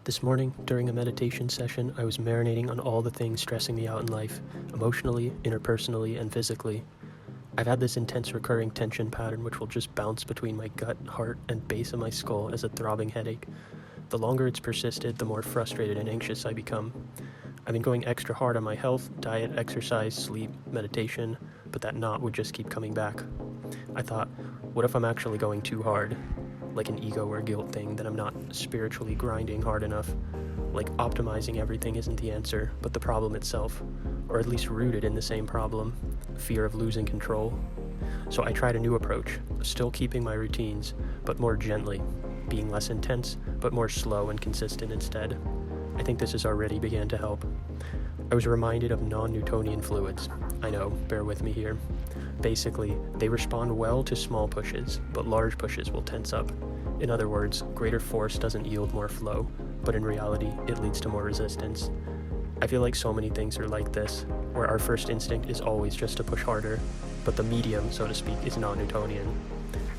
This morning, during a meditation session, I was marinating on all the things stressing me out in life, emotionally, interpersonally, and physically. I've had this intense recurring tension pattern which will just bounce between my gut, heart, and base of my skull as a throbbing headache. The longer it's persisted, the more frustrated and anxious I become. I've been going extra hard on my health, diet, exercise, sleep, meditation, but that knot would just keep coming back. I thought, what if I'm actually going too hard? Like an ego or guilt thing, that I'm not spiritually grinding hard enough. Like optimizing everything isn't the answer, but the problem itself, or at least rooted in the same problem, fear of losing control. So I tried a new approach, still keeping my routines, but more gently, being less intense, but more slow and consistent instead. I think this has already began to help. I was reminded of non-Newtonian fluids. I know, bear with me here. Basically, they respond well to small pushes, but large pushes will tense up. In other words, greater force doesn't yield more flow, but in reality, it leads to more resistance. I feel like so many things are like this, where our first instinct is always just to push harder, but the medium, so to speak, is non-Newtonian.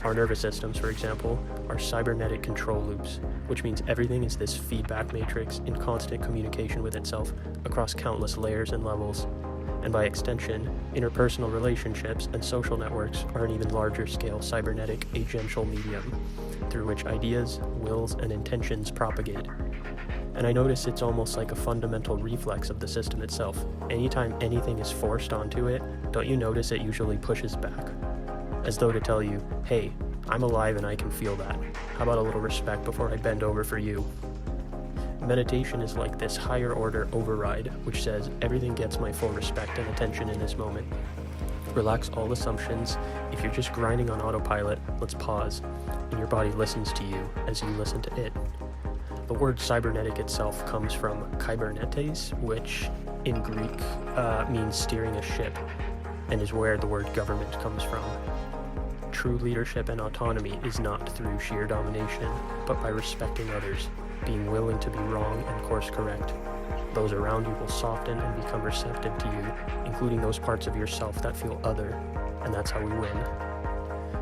Our nervous systems, for example, are cybernetic control loops, which means everything is this feedback matrix in constant communication with itself across countless layers and levels. And by extension, interpersonal relationships and social networks are an even larger scale cybernetic agential medium, through which ideas, wills, and intentions propagate. And I notice it's almost like a fundamental reflex of the system itself. Anytime anything is forced onto it, don't you notice it usually pushes back? As though to tell you, hey, I'm alive and I can feel that. How about a little respect before I bend over for you? Meditation is like this higher order override, which says everything gets my full respect and attention in this moment. Relax all assumptions. If you're just grinding on autopilot, let's pause, and your body listens to you as you listen to it. The word cybernetic itself comes from kybernetes, which in Greek means steering a ship, and is where the word government comes from. True leadership and autonomy is not through sheer domination, but by respecting others, being willing to be wrong and course correct. Those around you will soften and become receptive to you, including those parts of yourself that feel other, and that's how we win.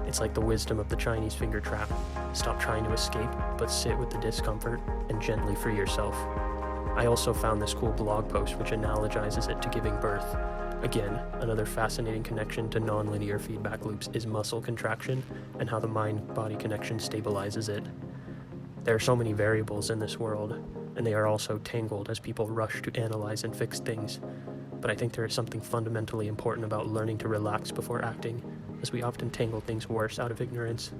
It's like the wisdom of the Chinese finger trap. Stop trying to escape, but sit with the discomfort and gently free yourself. I also found this cool blog post which analogizes it to giving birth. Again, another fascinating connection to nonlinear feedback loops is muscle contraction and how the mind-body connection stabilizes it. There are so many variables in this world, and they are all so tangled as people rush to analyze and fix things. But I think there is something fundamentally important about learning to relax before acting, as we often tangle things worse out of ignorance.